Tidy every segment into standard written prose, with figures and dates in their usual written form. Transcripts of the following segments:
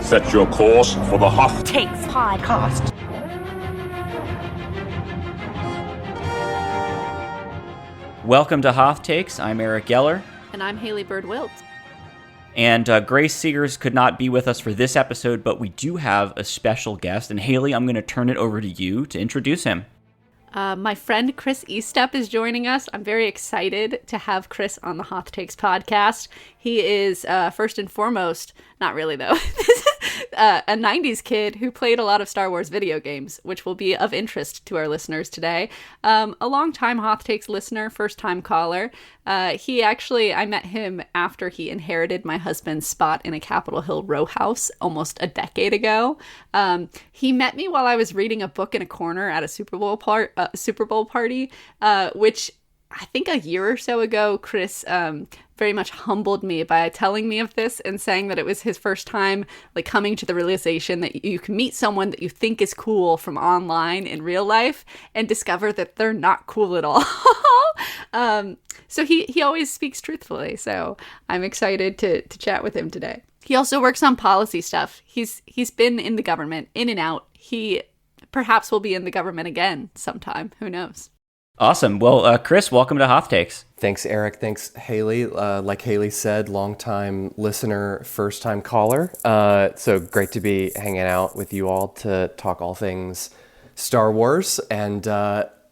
Set your course for the Hoth Takes podcast. Welcome to Hoth Takes. I'm Eric Geller. And I'm Haley Bird-Wilt. And Grace Seegers could not be with us for this episode, but we do have a special guest. And Haley, I'm going to turn it over to you to introduce him. My friend Chris Estep is joining us. I'm very excited to have Chris on the Hoth Takes podcast. He is, first and foremost, not really though, a 90s kid who played a lot of Star Wars video games, which will be of interest to our listeners today. A long-time Hoth Takes listener, first-time caller. I met him after he inherited my husband's spot in a Capitol Hill row house almost a decade ago. He met me while I was reading a book in a corner at a Super Bowl party, which I think a year or so ago, Chris very much humbled me by telling me of this and saying that it was his first time like coming to the realization that you can meet someone that you think is cool from online in real life and discover that they're not cool at all. So he always speaks truthfully. So I'm excited to chat with him today. He also works on policy stuff. He's been in the government, in and out. He perhaps will be in the government again sometime. Who knows? Awesome. Well, Chris, welcome to Hoth Takes. Thanks, Eric. Thanks, Haley. Like Haley said, longtime listener, first-time caller. So great to be hanging out with you all to talk all things Star Wars. And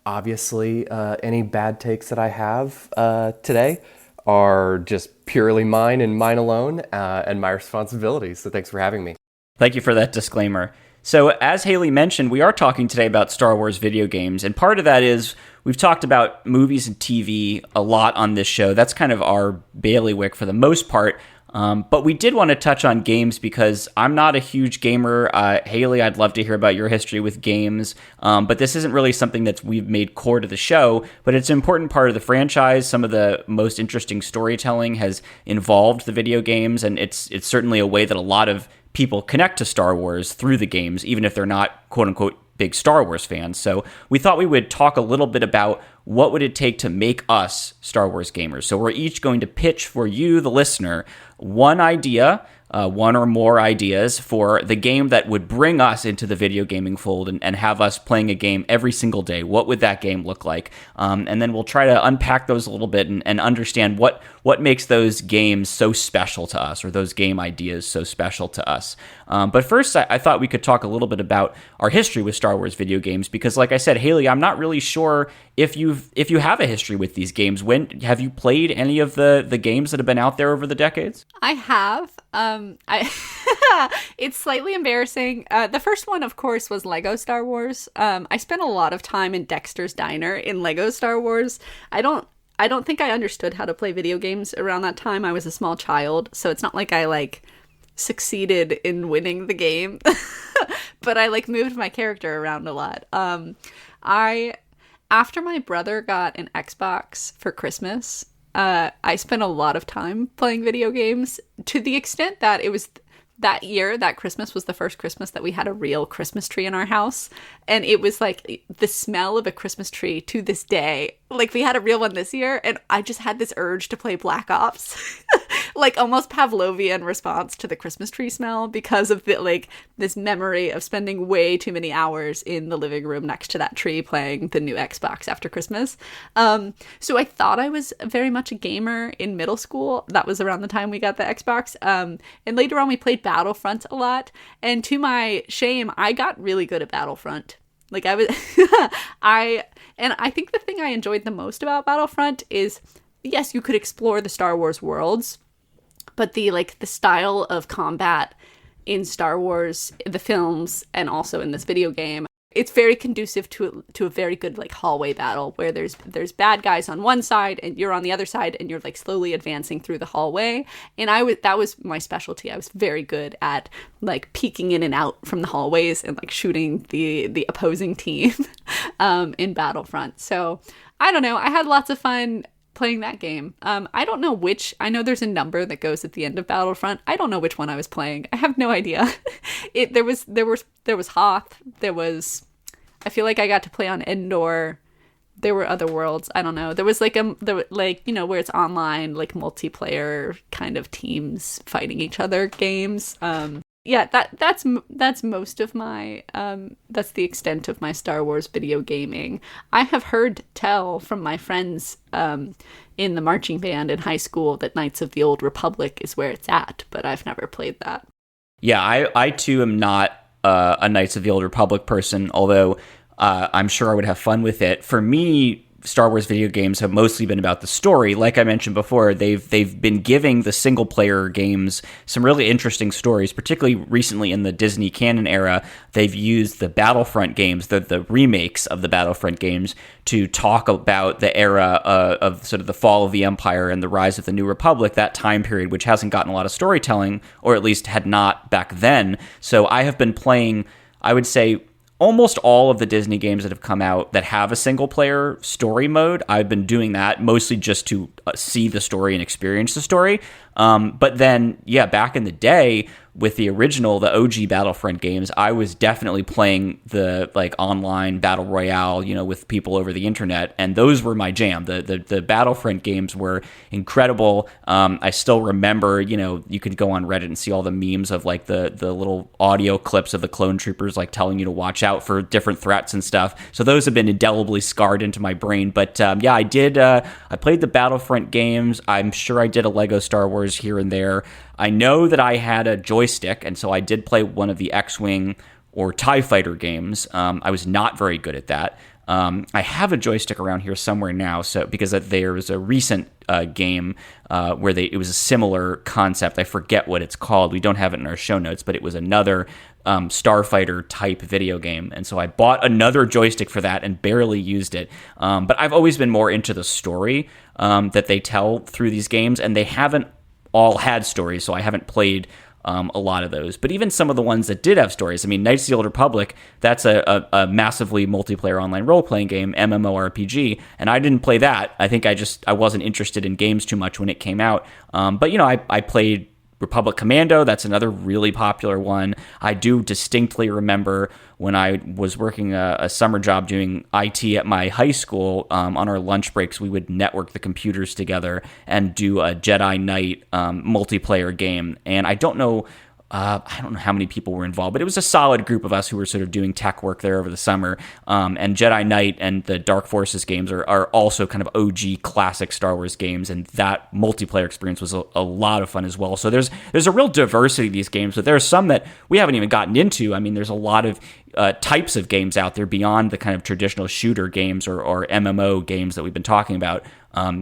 obviously, any bad takes that I have today are just purely mine and mine alone and my responsibility. So thanks for having me. Thank you for that disclaimer. So as Haley mentioned, we are talking today about Star Wars video games, and part of that is we've talked about movies and TV a lot on this show. That's kind of our bailiwick for the most part, but we did want to touch on games because I'm not a huge gamer. Haley, I'd love to hear about your history with games, but this isn't really something that we've made core to the show, but it's an important part of the franchise. Some of the most interesting storytelling has involved the video games, and it's certainly a way that a lot of people connect to Star Wars through the games, even if they're not quote-unquote big Star Wars fans. So we thought we would talk a little bit about what would it take to make us Star Wars gamers. So we're each going to pitch for you, the listener, one idea, one or more ideas for the game that would bring us into the video gaming fold and have us playing a game every single day. What would that game look like? And then we'll try to unpack those a little bit and understand what makes those games so special to us, or those game ideas so special to us. But first, I thought we could talk a little bit about our history with Star Wars video games, because like I said, Haley, I'm not really sure if you have a history with these games. When have you played any of the games that have been out there over the decades? I have. It's slightly embarrassing. The first one, of course, was Lego Star Wars. I spent a lot of time in Dexter's Diner in Lego Star Wars. I don't think I understood how to play video games around that time. I was a small child, so it's not like I succeeded in winning the game, but I moved my character around a lot. After my brother got an Xbox for Christmas, I spent a lot of time playing video games, to the extent that it was that year, that Christmas was the first Christmas that we had a real Christmas tree in our house. And it was the smell of a Christmas tree to this day. We had a real one this year, and I just had this urge to play Black Ops. Almost Pavlovian response to the Christmas tree smell, because of this memory of spending way too many hours in the living room next to that tree playing the new Xbox after Christmas. So I thought I was very much a gamer in middle school. That was around the time we got the Xbox. And later on we played Battlefront a lot. And to my shame, I got really good at Battlefront. I think the thing I enjoyed the most about Battlefront is, yes, you could explore the Star Wars worlds, but the style of combat in Star Wars, the films, and also in this video game, it's very conducive to a very good hallway battle where there's bad guys on one side and you're on the other side and you're slowly advancing through the hallway. And that was my specialty. I was very good at peeking in and out from the hallways and shooting the opposing team in Battlefront. So I don't know. I had lots of fun playing that game. I don't know I know there's a number that goes at the end of Battlefront. I don't know which one I was playing. I have no idea. There was Hoth. I feel like I got to play on Endor. there were other worlds. I don't know. There was like where it's online, like multiplayer kind of teams fighting each other games. Yeah, that's most of my that's the extent of my Star Wars video gaming. I have heard tell from my friends in the marching band in high school that Knights of the Old Republic is where it's at, but I've never played that. Yeah, I too am not a Knights of the Old Republic person, although I'm sure I would have fun with it. For me, Star Wars video games have mostly been about the story. Like I mentioned before, they've been giving the single player games some really interesting stories, particularly recently in the Disney canon era. They've used the Battlefront games, the remakes of the Battlefront games, to talk about the era of sort of the fall of the Empire and the rise of the New Republic, that time period, which hasn't gotten a lot of storytelling, or at least had not back then. So I have been playing, I would say, almost all of the Disney games that have come out that have a single-player story mode. I've been doing that mostly just to see the story and experience the story. But then, yeah, back in the day, with the OG Battlefront games, I was definitely playing the like online battle royale, with people over the internet, and those were my jam. The Battlefront games were incredible. I still remember, you could go on Reddit and see all the memes of like the little audio clips of the clone troopers like telling you to watch out for different threats and stuff. So those have been indelibly scarred into my brain. But yeah, I did. I played the Battlefront games. I'm sure I did a Lego Star Wars here and there. I know that I had a joystick, and so I did play one of the X-Wing or TIE Fighter games. I was not very good at that. I have a joystick around here somewhere now, so because there was a recent game where it was a similar concept. I forget what it's called. We don't have it in our show notes, but it was another Starfighter type video game, and so I bought another joystick for that and barely used it. But I've always been more into the story that they tell through these games, and they haven't all had stories, so I haven't played a lot of those. But even some of the ones that did have stories, I mean, Knights of the Old Republic, that's a massively multiplayer online role-playing game, MMORPG, and I didn't play that. I think I wasn't interested in games too much when it came out. But, I played Republic Commando. That's another really popular one. I do distinctly remember when I was working a summer job doing IT at my high school, on our lunch breaks, we would network the computers together and do a Jedi Knight multiplayer game. And I don't know how many people were involved, but it was a solid group of us who were sort of doing tech work there over the summer. And Jedi Knight and the Dark Forces games are also kind of OG classic Star Wars games, and that multiplayer experience was a lot of fun as well. So there's a real diversity of these games, but there are some that we haven't even gotten into. I mean, there's a lot of types of games out there beyond the kind of traditional shooter games or MMO games that we've been talking about.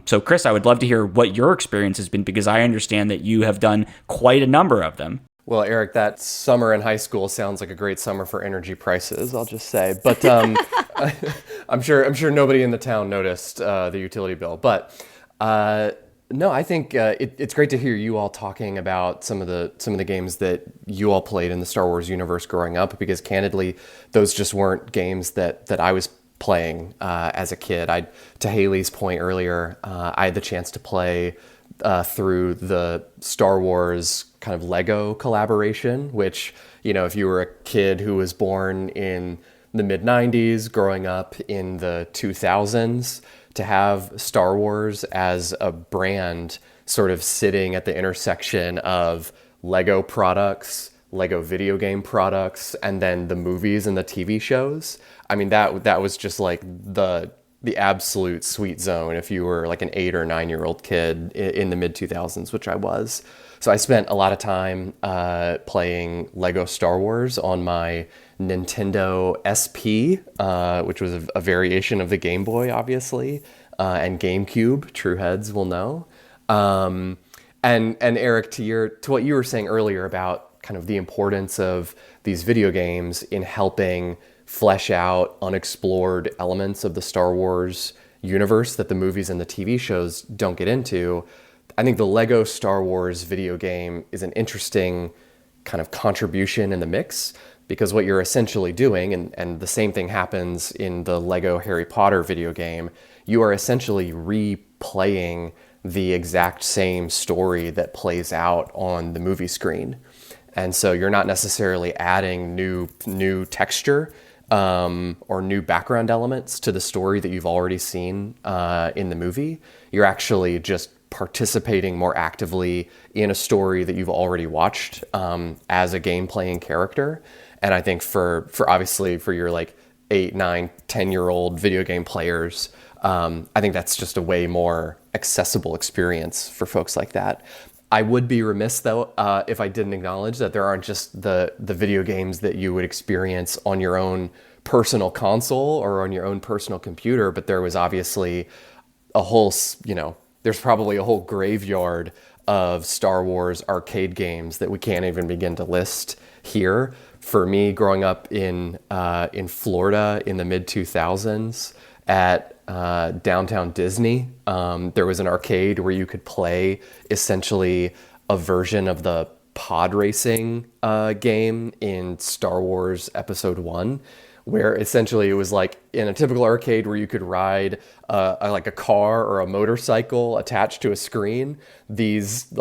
So Chris, I would love to hear what your experience has been, because I understand that you have done quite a number of them. Well, Eric, that summer in high school sounds like a great summer for energy prices, I'll just say. But I'm sure nobody in the town noticed the utility bill. But no, I think it's great to hear you all talking about some of the games that you all played in the Star Wars universe growing up, because candidly, those just weren't games that I was playing as a kid. To Haley's point earlier, I had the chance to play through the Star Wars kind of Lego collaboration, which, if you were a kid who was born in the mid-90s, growing up in the 2000s, to have Star Wars as a brand sort of sitting at the intersection of Lego products, Lego video game products, and then the movies and the TV shows. I mean, that was just like the absolute sweet zone if you were like an 8 or 9-year-old kid in the mid 2000s, which I was. So I spent a lot of time playing Lego Star Wars on my Nintendo SP, which was a variation of the Game Boy, obviously, and GameCube. True heads will know. And Eric, to what you were saying earlier about kind of the importance of these video games in helping flesh out unexplored elements of the Star Wars universe that the movies and the TV shows don't get into, I think the Lego Star Wars video game is an interesting kind of contribution in the mix, because what you're essentially doing, and the same thing happens in the Lego Harry Potter video game, you are essentially replaying the exact same story that plays out on the movie screen. And so you're not necessarily adding new texture or new background elements to the story that you've already seen in the movie. You're actually just participating more actively in a story that you've already watched as a game playing character. And I think for obviously for your like 8, 9, 10-year-old video game players, I think that's just a way more accessible experience for folks like that. I would be remiss, though, if I didn't acknowledge that there aren't just the video games that you would experience on your own personal console or on your own personal computer, but there was obviously a whole, there's probably a whole graveyard of Star Wars arcade games that we can't even begin to list here. For me, growing up in Florida in the mid-2000s at downtown Disney, there was an arcade where you could play essentially a version of the pod racing game in Star Wars Episode 1, where essentially it was like in a typical arcade where you could ride like a car or a motorcycle attached to a screen. These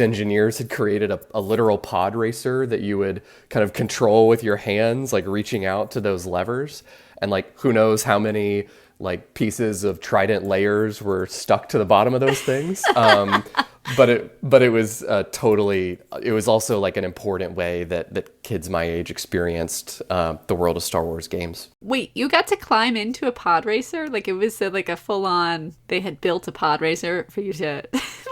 engineers had created a literal pod racer that you would kind of control with your hands, like reaching out to those levers. And like, who knows how many like pieces of Trident layers were stuck to the bottom of those things. But it was it was also like an important way that kids my age experienced the world of Star Wars games. Wait, you got to climb into a pod racer? Like it was like a full on, they had built a pod racer for you to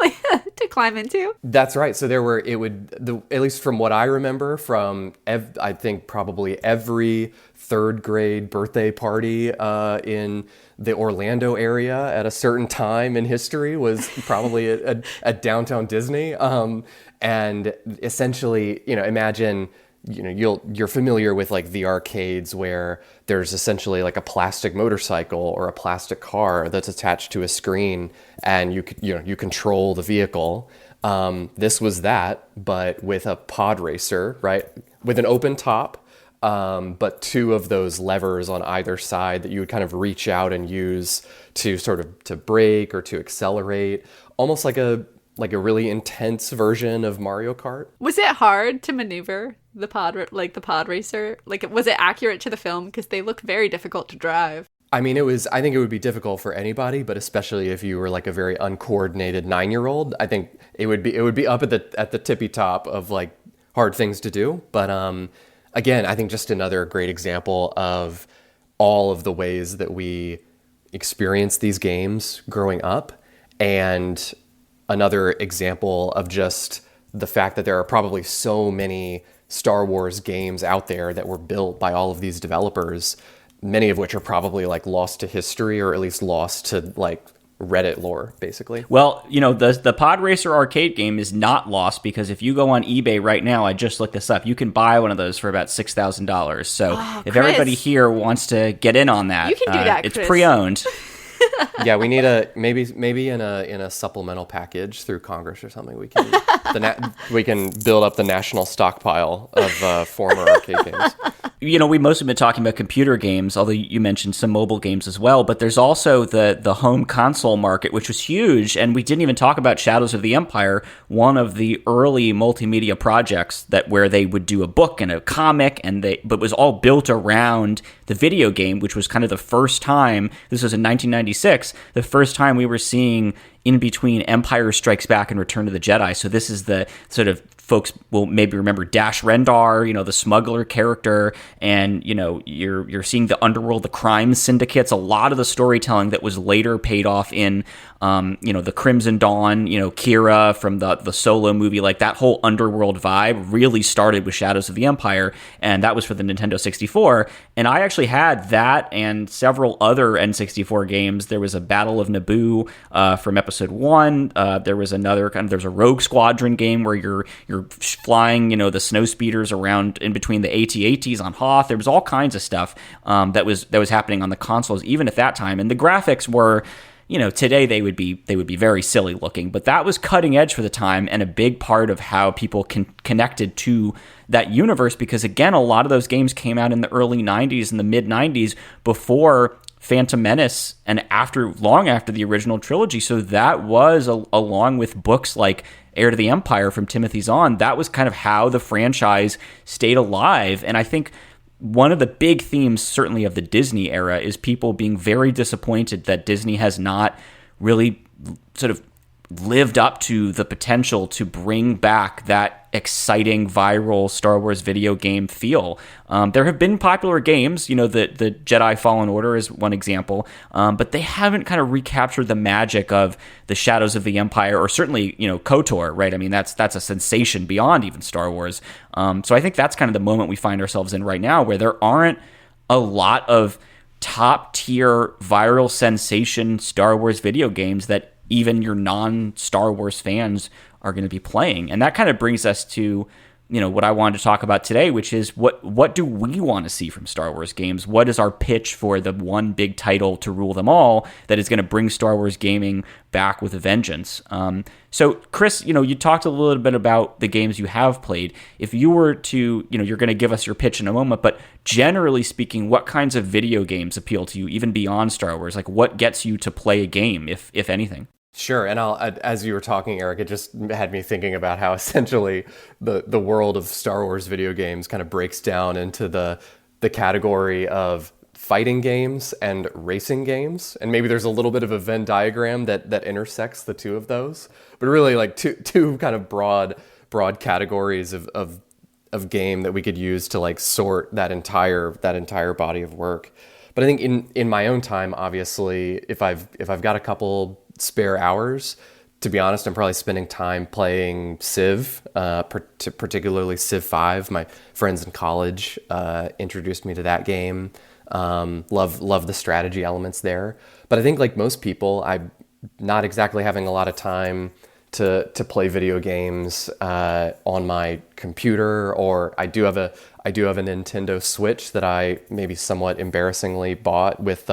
like to climb into? That's right. So there were, at least from what I remember from, I think probably every third grade birthday party in the Orlando area at a certain time in history was probably at downtown Disney. And essentially, imagine, you're familiar with like the arcades where there's essentially like a plastic motorcycle or a plastic car that's attached to a screen and you control the vehicle. This was that, but with a pod racer, right? With an open top. But two of those levers on either side that you would kind of reach out and use to sort of to brake or to accelerate, almost like a really intense version of Mario Kart. Was it hard to maneuver the pod racer? Like, was it accurate to the film? Because they looked very difficult to drive. I mean, I think it would be difficult for anybody, but especially if you were like a very uncoordinated 9-year-old, I think it would be up at the tippy top of like hard things to do. But, again, I think just another great example of all of the ways that we experience these games growing up, and another example of just the fact that there are probably so many Star Wars games out there that were built by all of these developers, many of which are probably like lost to history or at least lost to like Reddit lore, basically. Well, the Pod Racer arcade game is not lost because if you go on eBay right now, I just looked this up, you can buy one of those for about $6,000. So if Chris, everybody here wants to get in on that, you can do that, it's Chris. pre-owned. Yeah, we need maybe in a supplemental package through Congress or something. We can build up the national stockpile of former arcade games. We mostly been talking about computer games, although you mentioned some mobile games as well. But there's also the home console market, which was huge, and we didn't even talk about Shadows of the Empire, one of the early multimedia projects where they would do a book and a comic, but it was all built around the video game, which was kind of the first time. This was in 1996, the first time we were seeing in between Empire Strikes Back and Return of the Jedi. So this is the sort of, folks will maybe remember Dash Rendar, the smuggler character, and you're seeing the underworld, the crime syndicates, a lot of the storytelling that was later paid off in the Crimson Dawn, Kira from the Solo movie, like that whole underworld vibe really started with Shadows of the Empire, and that was for the Nintendo 64. And I actually had that and several other N64 games. There was a Battle of Naboo from Episode 1. There was there's a Rogue Squadron game where you're flying, the snow speeders around in between the AT-ATs on Hoth. There was all kinds of stuff that was happening on the consoles even at that time, and the graphics were, today they would be very silly looking, but that was cutting edge for the time and a big part of how people connected to that universe, because again, a lot of those games came out in the early 90s and the mid 90s before Phantom Menace and long after the original trilogy. So that was, along with books like Heir to the Empire from Timothy Zahn, that was kind of how the franchise stayed alive. And I think one of the big themes, certainly of the Disney era, is people being very disappointed that Disney has not really sort of lived up to the potential to bring back that exciting viral Star Wars video game feel. There have been popular games, the Jedi Fallen Order is one example, but they haven't kind of recaptured the magic of the Shadows of the Empire, or certainly, KOTOR, right? I mean, that's a sensation beyond even Star Wars. So I think that's kind of the moment we find ourselves in right now, where there aren't a lot of top tier viral sensation Star Wars video games that even your non-Star Wars fans are going to be playing. And that kind of brings us to, what I wanted to talk about today, which is what do we want to see from Star Wars games? What is our pitch for the one big title to rule them all that is going to bring Star Wars gaming back with a vengeance? So, Chris, you talked a little bit about the games you have played. If you were to, you're going to give us your pitch in a moment, but generally speaking, what kinds of video games appeal to you, even beyond Star Wars? Like, what gets you to play a game, if anything? Sure, and as you were talking, Eric, it just had me thinking about how essentially the world of Star Wars video games kind of breaks down into the category of fighting games and racing games, and maybe there's a little bit of a Venn diagram that intersects the two of those, but really like two kind of broad categories of game that we could use to like sort that entire body of work. But I think in my own time, obviously, if I've got a couple spare hours, to be honest, I'm probably spending time playing Civ, particularly Civ 5. My friends in college introduced me to that game. Love the strategy elements there. But I think like most people, I'm not exactly having a lot of time to play video games on my computer, or I do have a Nintendo Switch that I maybe somewhat embarrassingly bought with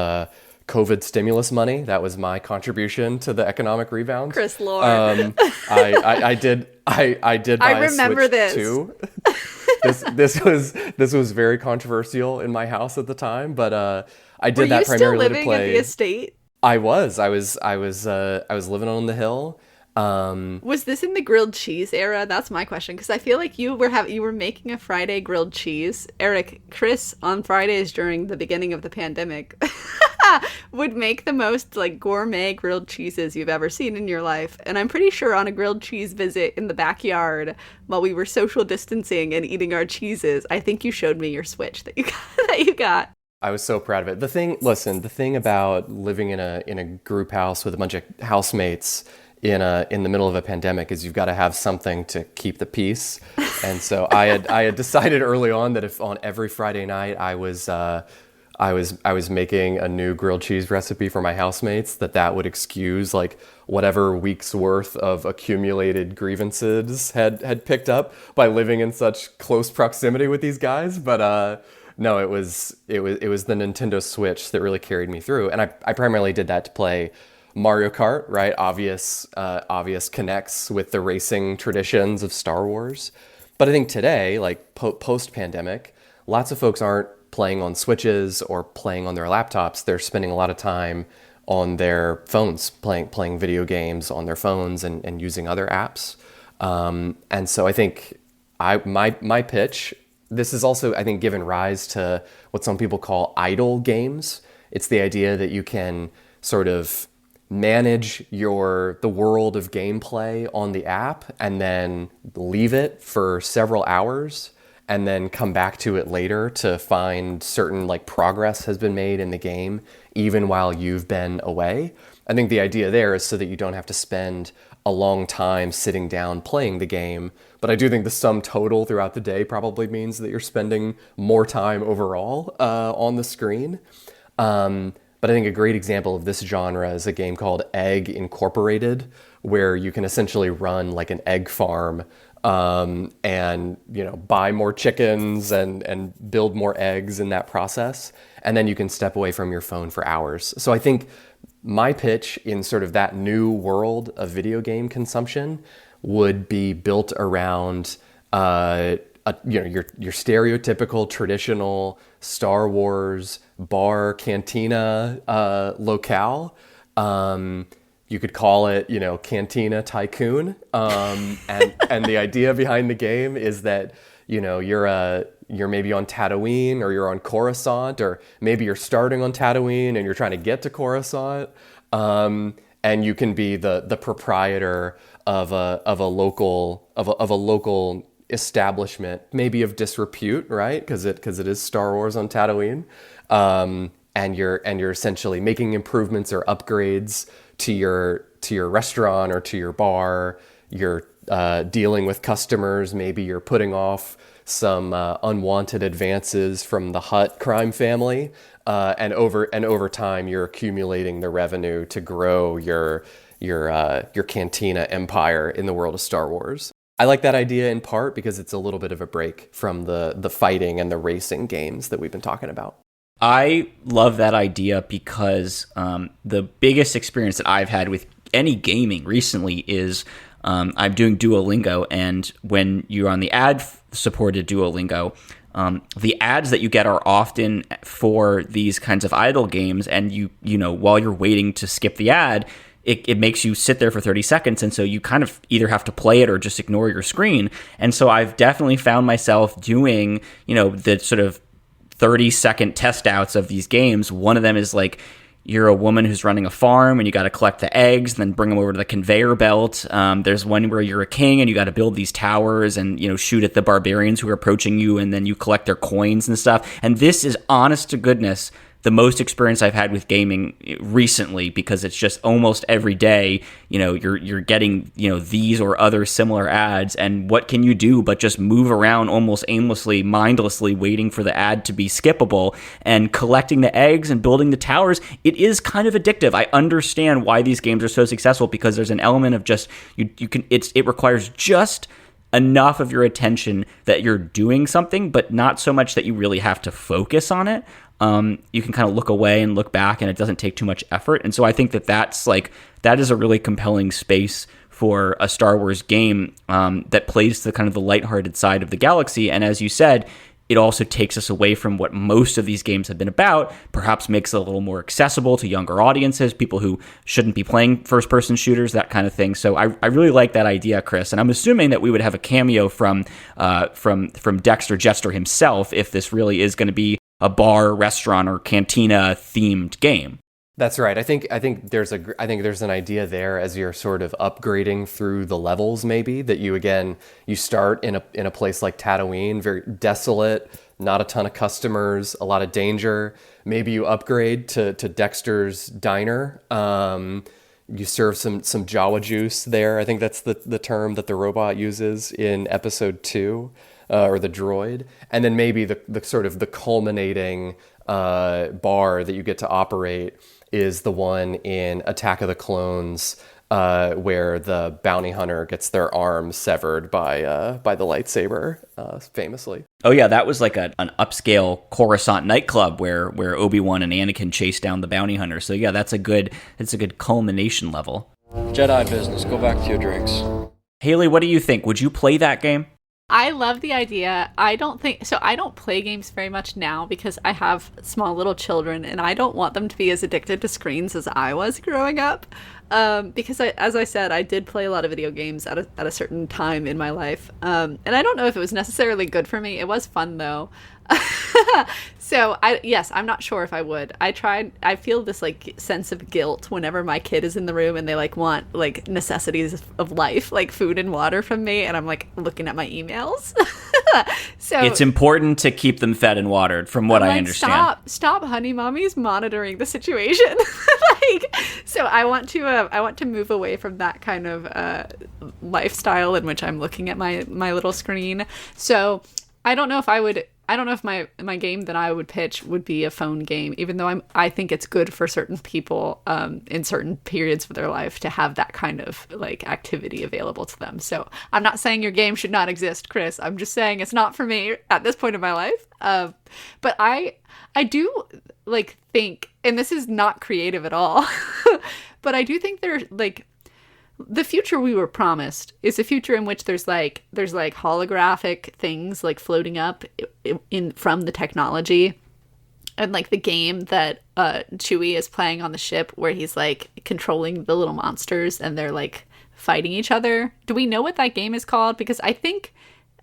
COVID stimulus money. That was my contribution to the economic rebound. Chris Lord. I did buy I remember a Switch this. too. This was very controversial in my house at the time, but I did that primarily to play. Were you still living at the estate? I was living on the hill. Was this in the grilled cheese era? That's my question, because I feel like you were making a Friday grilled cheese. Eric, Chris on Fridays during the beginning of the pandemic would make the most like gourmet grilled cheeses you've ever seen in your life. And I'm pretty sure on a grilled cheese visit in the backyard while we were social distancing and eating our cheeses, I think you showed me your Switch that you got. I was so proud of it. The thing about living in a group house with a bunch of housemates in the middle of a pandemic is you've got to have something to keep the peace. And so I had decided early on that if on every Friday night I was making a new grilled cheese recipe for my housemates, that would excuse like whatever week's worth of accumulated grievances had picked up by living in such close proximity with these guys. But no, it was the Nintendo Switch that really carried me through, and I primarily did that to play Mario Kart, right? Obvious connects with the racing traditions of Star Wars. But I think today, like post-pandemic, lots of folks aren't playing on Switches or playing on their laptops. They're spending a lot of time on their phones, playing video games on their phones and using other apps. And so I think my pitch, this is also, I think, given rise to what some people call idle games. It's the idea that you can sort of manage the world of gameplay on the app and then leave it for several hours and then come back to it later to find certain like progress has been made in the game even while you've been away. I think the idea there is so that you don't have to spend a long time sitting down playing the game, but I do think the sum total throughout the day probably means that you're spending more time overall on the screen. But I think a great example of this genre is a game called Egg Incorporated, where you can essentially run like an egg farm and buy more chickens and build more eggs in that process. And then you can step away from your phone for hours. So I think my pitch in sort of that new world of video game consumption would be built around your stereotypical traditional Star Wars bar cantina locale. You could call it, Cantina Tycoon. And the idea behind the game is that, you're you're maybe on Tatooine, or you're on Coruscant, or maybe you're starting on Tatooine and you're trying to get to Coruscant. And you can be the proprietor of a local establishment, maybe of disrepute, right? Because it is Star Wars on Tatooine. And you're essentially making improvements or upgrades to your restaurant or to your bar. You're dealing with customers. Maybe you're putting off some unwanted advances from the Hutt crime family, and over time you're accumulating the revenue to grow your cantina empire in the world of Star Wars. I like that idea in part because it's a little bit of a break from the fighting and the racing games that we've been talking about. I love that idea because the biggest experience that I've had with any gaming recently is I'm doing Duolingo, and when you're on the ad-supported Duolingo, the ads that you get are often for these kinds of idle games, and you know, while you're waiting to skip the ad, it makes you sit there for 30 seconds, and so you kind of either have to play it or just ignore your screen. And so I've definitely found myself doing, you know, the sort of 30-second test outs of these games. One of them is like, you're a woman who's running a farm and you got to collect the eggs and then bring them over to the conveyor belt. There's one where you're a king and you got to build these towers and, you know, shoot at the barbarians who are approaching you, and then you collect their coins and stuff. And this is, honest to goodness, the most experience I've had with gaming recently, because it's just almost every day, you know, you're getting, you know, these or other similar ads, and what can you do but just move around almost aimlessly, mindlessly, waiting for the ad to be skippable and collecting the eggs and building the towers. It is kind of addictive. I understand why these games are so successful, because there's an element of just it requires just enough of your attention that you're doing something, but not so much that you really have to focus on it. You can kind of look away and look back, and it doesn't take too much effort. And so I think that is a really compelling space for a Star Wars game that plays to kind of the lighthearted side of the galaxy. And as you said, it also takes us away from what most of these games have been about, perhaps makes it a little more accessible to younger audiences, people who shouldn't be playing first-person shooters, that kind of thing. So I really like that idea, Chris. And I'm assuming that we would have a cameo from Dexter Jettster himself if this really is going to be a bar, restaurant, or cantina themed game. That's right. I think there's an idea there as you're sort of upgrading through the levels, maybe, that you start in a place like Tatooine, very desolate, not a ton of customers, a lot of danger. Maybe you upgrade to Dexter's Diner. You serve some Jawa juice there. I think that's the term that the robot uses in episode 2. Or the droid, and then maybe the sort of the culminating bar that you get to operate is the one in Attack of the Clones, where the bounty hunter gets their arm severed by the lightsaber, famously. Oh yeah, that was like an upscale Coruscant nightclub where Obi-Wan and Anakin chase down the bounty hunter. So yeah, it's a good culmination level. Jedi business. Go back to your drinks. Haley, what do you think? Would you play that game? I love the idea. I don't play games very much now because I have small little children and I don't want them to be as addicted to screens as I was growing up. Because as I said, I did play a lot of video games at a certain time in my life. And I don't know if it was necessarily good for me. It was fun though. So I'm not sure if I would. I feel this like sense of guilt whenever my kid is in the room and they like want like necessities of life, like food and water from me, and I'm like looking at my emails. So it's important to keep them fed and watered, from what I understand. Stop, honey, mommy's monitoring the situation. So I want to move away from that kind of lifestyle in which I'm looking at my little screen. So I don't know if my game that I would pitch would be a phone game, even though I think it's good for certain people in certain periods of their life to have that kind of like activity available to them. So I'm not saying your game should not exist, Chris. I'm just saying it's not for me at this point in my life. But I do like think, and this is not creative at all, but I do think there's like, the future we were promised is a future in which there's like holographic things like floating up in from the technology, and like the game that Chewie is playing on the ship where he's like controlling the little monsters and they're like fighting each other. Do we know what that game is called? Because I think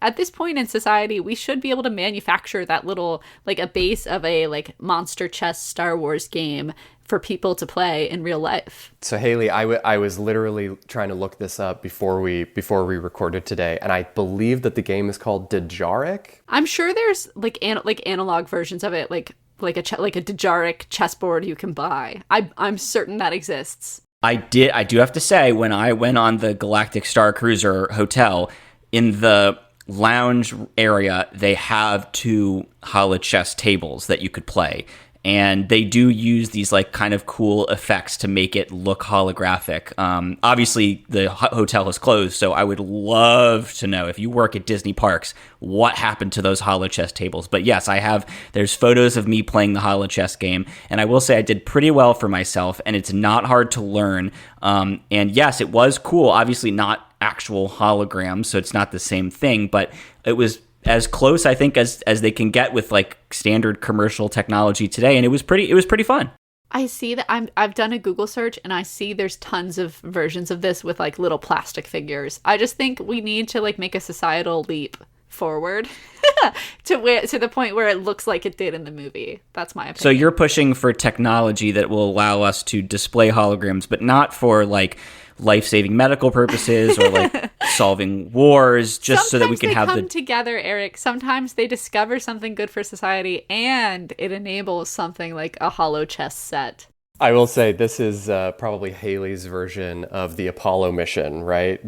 at this point in society, we should be able to manufacture that little, like, a base of a, like, monster chess Star Wars game for people to play in real life. So Haley, I was literally trying to look this up before we recorded today, and I believe that the game is called Dejaric. I'm sure there's like analog versions of it, like a Dejaric chessboard you can buy. I'm certain that exists. I do have to say, when I went on the Galactic Star Cruiser hotel, in the lounge area, they have 2 holochess tables that you could play. And they do use these like kind of cool effects to make it look holographic. Obviously, the hotel is closed, so I would love to know, if you work at Disney parks, what happened to those holochess tables. But yes, there's photos of me playing the holochess game, and I will say I did pretty well for myself, and it's not hard to learn. And yes, it was cool. Obviously not actual holograms, so it's not the same thing, but it was as close, I think, as they can get with like standard commercial technology today, and it was pretty fun. I see that I've done a Google search, and I see there's tons of versions of this with like little plastic figures. I just think we need to like make a societal leap forward to the point where it looks like it did in the movie. That's my opinion. So you're pushing for technology that will allow us to display holograms, but not for like life-saving medical purposes or like solving wars, just so that we can have come together, Eric. Sometimes they discover something good for society, and it enables something like a holo chess set. I will say this is probably Haley's version of the Apollo mission, right?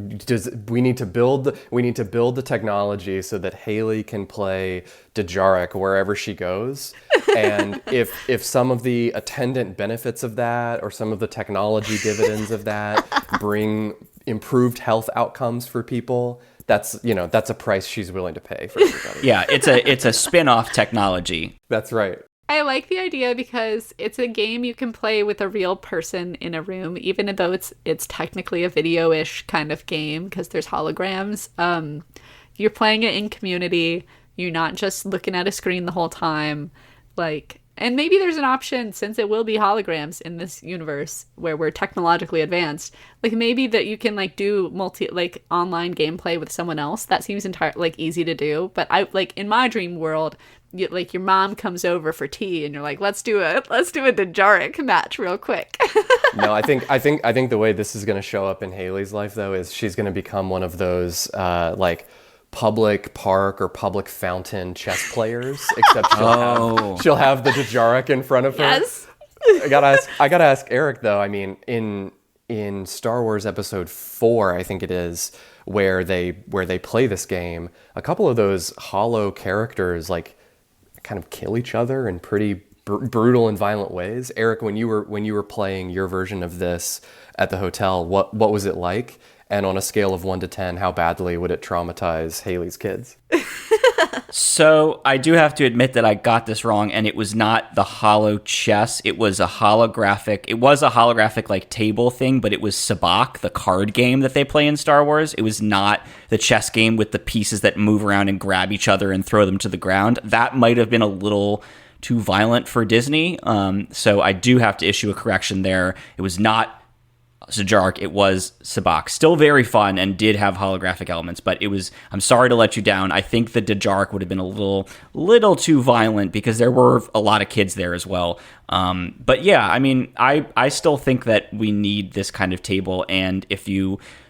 We need to build the technology so that Haley can play Dejaric wherever she goes. And if some of the attendant benefits of that, or some of the technology dividends of that, bring improved health outcomes for people, that's a price she's willing to pay for everybody. Yeah, it's a spin-off technology. That's right. I like the idea because it's a game you can play with a real person in a room, even though it's technically a video-ish kind of game because there's holograms. You're playing it in community. You're not just looking at a screen the whole time. And maybe there's an option, since it will be holograms in this universe where we're technologically advanced, like maybe that you can like do online gameplay with someone else. That seems entirely easy to do. But in my dream world, your mom comes over for tea and you're like, let's do a Dejaric match real quick. No, I think the way this is going to show up in Haley's life though is she's going to become one of those public park or public fountain chess players, except she'll have the Dejaric in front of her. Yes. I gotta ask Eric though. I mean, in Star Wars Episode 4, I think it is, where they play this game, a couple of those holo characters kind of kill each other in pretty brutal and violent ways. Eric, when you were playing your version of this at the hotel, what was it like? And on a scale of 1 to 10, how badly would it traumatize Haley's kids? So I do have to admit that I got this wrong, and it was not the holo chess. It was a holographic like table thing, but it was sabacc, the card game that they play in Star Wars. It was not the chess game with the pieces that move around and grab each other and throw them to the ground. That might have been a little too violent for Disney. So I do have to issue a correction there. It was not Dejaric, it was sabacc. Still very fun and did have holographic elements, but I'm sorry to let you down. I think the Dejaric would have been a little too violent because there were a lot of kids there as well. But yeah, I mean, I still think that we need this kind of table, and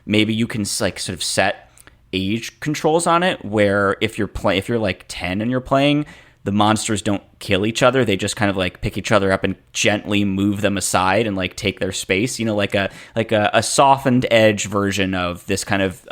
maybe you can sort of set age controls on it, where if you're like 10 and you're playing, the monsters don't kill each other. They just kind of pick each other up and gently move them aside and take their space. Like a softened edge version of this kind of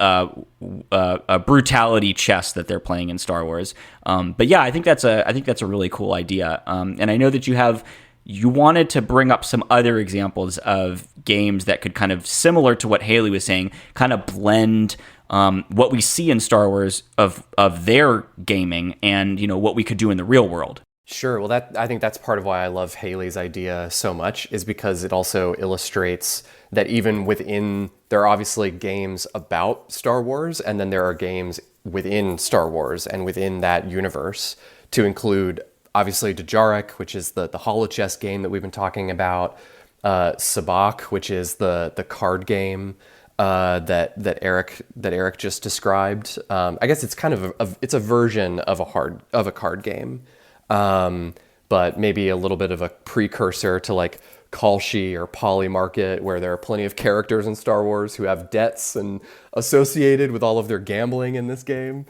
a brutality chess that they're playing in Star Wars. But yeah, I think that's a really cool idea. And I know that you wanted to bring up some other examples of games that could kind of, similar to what Haley was saying, kind of blend what we see in Star Wars of their gaming and what we could do in the real world. Sure. Well, I think that's part of why I love Haley's idea so much, is because it also illustrates that even there are obviously games about Star Wars, and then there are games within Star Wars and within that universe, to include obviously Dejaric, which is the holochess game that we've been talking about, sabacc, which is the card game. that Eric just described. I guess it's kind of it's a version of a card game, but maybe a little bit of a precursor to like Kalshi or Polymarket, where there are plenty of characters in Star Wars who have debts and associated with all of their gambling in this game.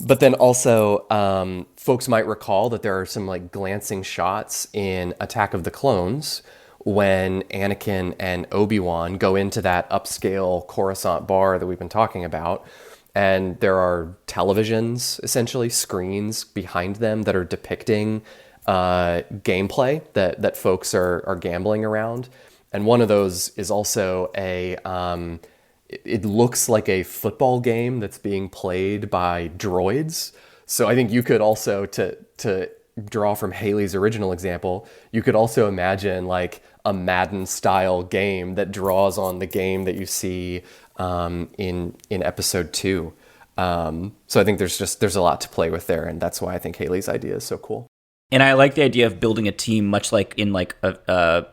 But then also, folks might recall that there are some like glancing shots in Attack of the Clones when Anakin and Obi-Wan go into that upscale Coruscant bar that we've been talking about. And there are televisions, essentially screens behind them that are depicting gameplay that folks are gambling around. And one of those is also it looks like a football game that's being played by droids. So I think you could also, to draw from Haley's original example, you could also imagine like a Madden style game that draws on the game that you see in episode 2. So I think there's a lot to play with there, and that's why I think Haley's idea is so cool. And I like the idea of building a team, much like in like the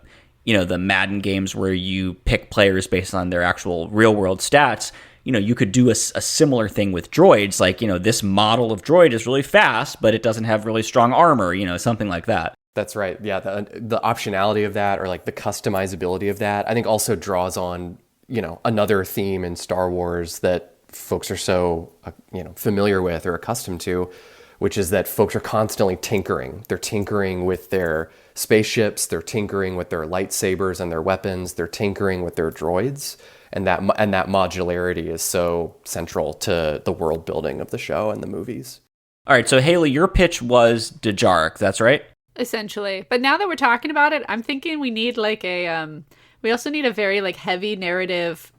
Madden games where you pick players based on their actual real world stats. You could do a similar thing with droids. Like, this model of droid is really fast, but it doesn't have really strong armor, something like that. That's right. Yeah. The optionality of that, or like the customizability of that, I think also draws on, another theme in Star Wars that folks are so, familiar with or accustomed to, which is that folks are constantly tinkering. They're tinkering with their spaceships, they're tinkering with their lightsabers and their weapons, they're tinkering with their droids, and that modularity is so central to the world building of the show and the movies. All right, so Haley, your pitch was Dejarik, that's right? Essentially. But now that we're talking about it, I'm thinking we need like we also need a very like heavy narrative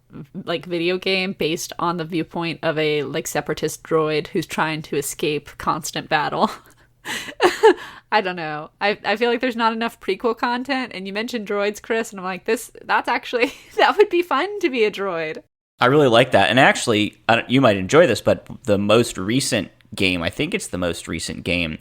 like video game based on the viewpoint of a like separatist droid who's trying to escape constant battle. I don't know. I feel like there's not enough prequel content, and you mentioned droids, Chris, and I'm like, that's actually, that would be fun to be a droid. I really like that. And actually, you might enjoy this, but the most recent game, I think it's the most recent game,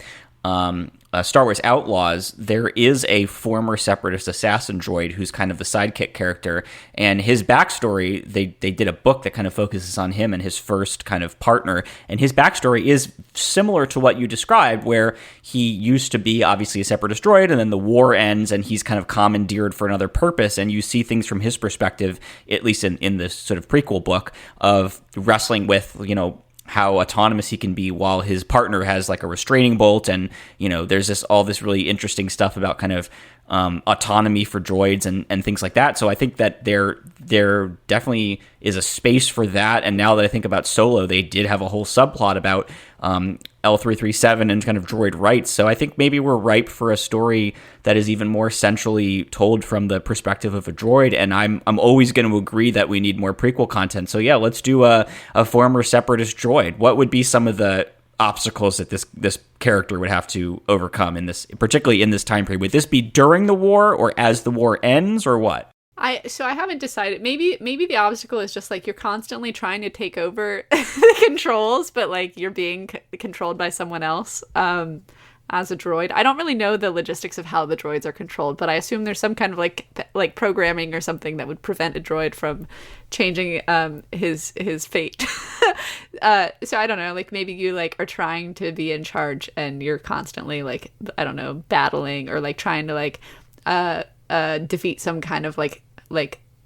Star Wars Outlaws, there is a former Separatist assassin droid who's kind of the sidekick character, and his backstory, they did a book that kind of focuses on him and his first kind of partner, and his backstory is similar to what you described, where he used to be obviously a Separatist droid, and then the war ends, and he's kind of commandeered for another purpose, and you see things from his perspective, at least in this sort of prequel book, of wrestling with, how autonomous he can be while his partner has like a restraining bolt, and there's all this really interesting stuff about kind of autonomy for droids and things like that. So I think that there definitely is a space for that. And now that I think about Solo, they did have a whole subplot about L337 and kind of droid rights. So I think maybe we're ripe for a story that is even more centrally told from the perspective of a droid. And I'm always going to agree that we need more prequel content. So yeah, let's do a former Separatist droid. What would be some of the obstacles that this character would have to overcome in this, particularly in this time period? Would this be during the war or as the war ends, or what? I haven't decided. Maybe the obstacle is just like you're constantly trying to take over the controls, but like you're being controlled by someone else as a droid. I don't really know the logistics of how the droids are controlled, but I assume there's some kind of like programming or something that would prevent a droid from changing his fate. So I don't know, like maybe you like are trying to be in charge and you're constantly like, I don't know, battling or like trying to like defeat some kind of like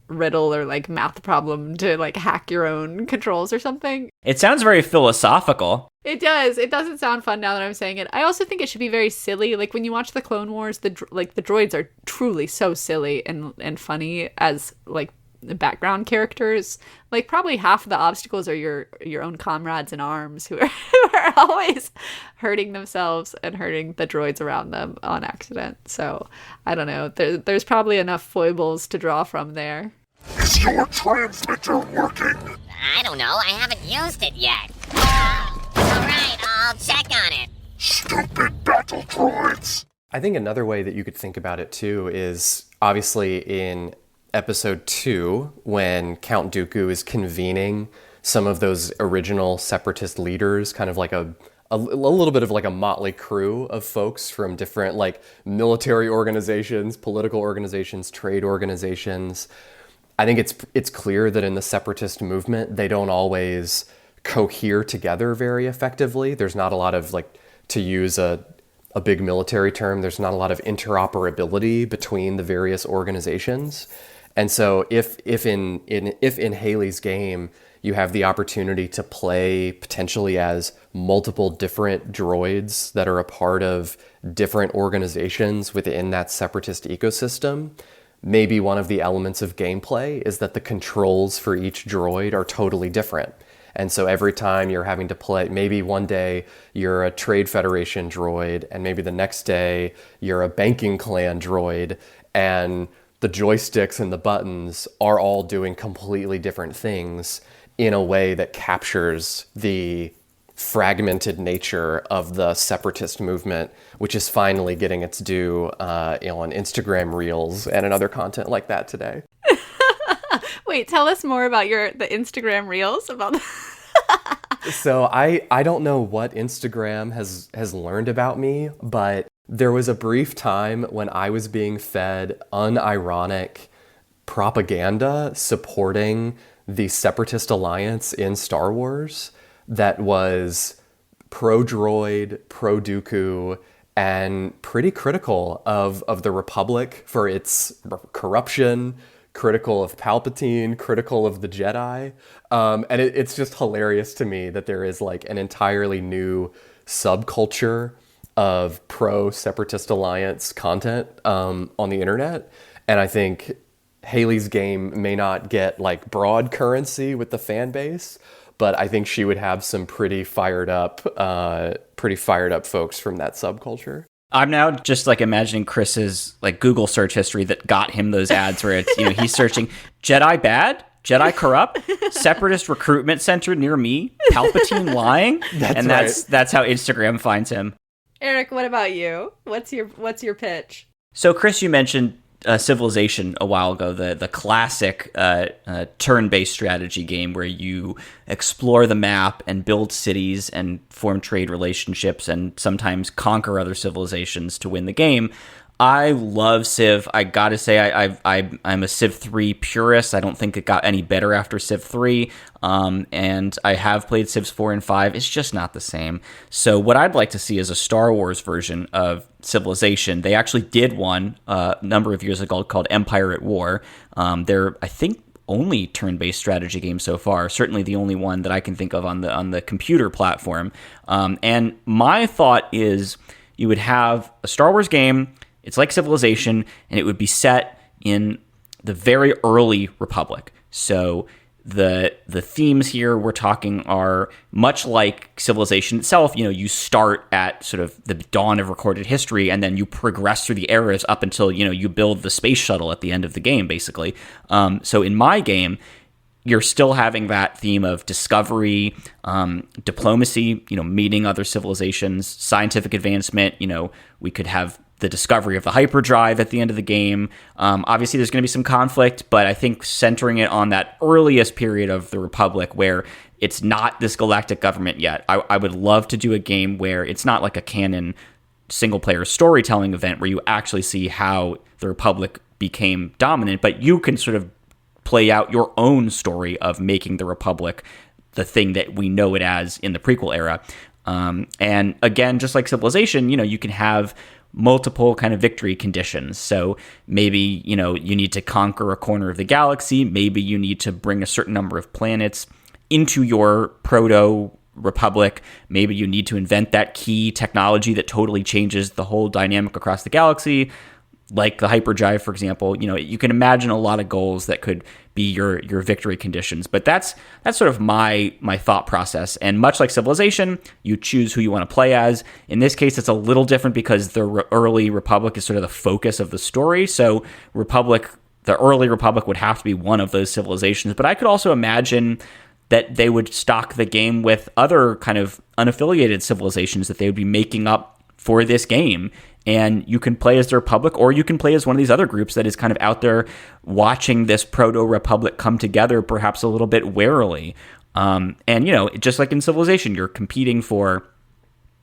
riddle or like math problem to like hack your own controls or something. It sounds very philosophical. It does. It doesn't sound fun now that I'm saying it. I also think it should be very silly. Like when you watch the Clone Wars, the droids are truly so silly and funny as like the background characters. Like probably half of the obstacles are your own comrades in arms who are always hurting themselves and hurting the droids around them on accident. So I don't know. There's probably enough foibles to draw from there. Is your transmitter working? I don't know. I haven't used it yet. All right, I'll check on it. Stupid battle droids. I think another way that you could think about it too is obviously in episode 2 when Count Dooku is convening some of those original separatist leaders, kind of like a little bit of like a motley crew of folks from different like military organizations, political organizations, trade organizations. I think it's clear that in the separatist movement, they don't always cohere together very effectively. There's not a lot of, like, to use a big military term, there's not a lot of interoperability between the various organizations. And so if in Haley's game, you have the opportunity to play potentially as multiple different droids that are a part of different organizations within that separatist ecosystem, maybe one of the elements of gameplay is that the controls for each droid are totally different. And so every time you're having to play, maybe one day you're a Trade Federation droid, and maybe the next day you're a Banking Clan droid, and the joysticks and the buttons are all doing completely different things in a way that captures the fragmented nature of the separatist movement, which is finally getting its due on Instagram Reels and in other content like that today. Wait, tell us more about the Instagram Reels about. So I don't know what Instagram has learned about me, but there was a brief time when I was being fed unironic propaganda supporting the Separatist Alliance in Star Wars that was pro-droid, pro-Dooku, and pretty critical of the Republic for its corruption, critical of Palpatine, critical of the Jedi. And it's just hilarious to me that there is like an entirely new subculture of pro-Separatist Alliance content on the internet. And I think Haley's game may not get like broad currency with the fan base, but I think she would have some pretty fired up folks from that subculture. I'm now just like imagining Chris's like Google search history that got him those ads where it's, he's searching Jedi bad, Jedi corrupt, Separatist recruitment center near me, Palpatine lying. That's how Instagram finds him. Eric, what about you? What's your pitch? So Chris, you mentioned Civilization a while ago, the classic turn-based strategy game where you explore the map and build cities and form trade relationships and sometimes conquer other civilizations to win the game. I love Civ. I gotta say, I'm a Civ 3 purist. I don't think it got any better after Civ 3, and I have played Civs 4 and 5. It's just not the same. So what I'd like to see is a Star Wars version of Civilization. They actually did one a number of years ago called Empire at War. They're, I think, only turn-based strategy game so far. Certainly the only one that I can think of on the computer platform. And my thought is you would have a Star Wars game. It's like Civilization, and it would be set in the very early Republic. So the themes here we're talking are much like Civilization itself. You start at sort of the dawn of recorded history, and then you progress through the eras up until, you build the space shuttle at the end of the game, basically. So in my game, you're still having that theme of discovery, diplomacy, meeting other civilizations, scientific advancement. We could have the discovery of the hyperdrive at the end of the game. Obviously, there's going to be some conflict, but I think centering it on that earliest period of the Republic where it's not this galactic government yet. I would love to do a game where it's not like a canon single-player storytelling event where you actually see how the Republic became dominant, but you can sort of play out your own story of making the Republic the thing that we know it as in the prequel era. And again, just like Civilization, you can have multiple kind of victory conditions. So maybe, you need to conquer a corner of the galaxy. Maybe you need to bring a certain number of planets into your proto-republic. Maybe you need to invent that key technology that totally changes the whole dynamic across the galaxy, like the hyperdrive, for example. You can imagine a lot of goals that could be your victory conditions. But that's sort of my thought process. And much like Civilization, you choose who you want to play as. In this case, it's a little different because the early Republic is sort of the focus of the story. So the early Republic would have to be one of those civilizations. But I could also imagine that they would stock the game with other kind of unaffiliated civilizations that they would be making up for this game. And you can play as the Republic, or you can play as one of these other groups that is kind of out there watching this proto-Republic come together, perhaps a little bit warily. And, just like in Civilization, you're competing for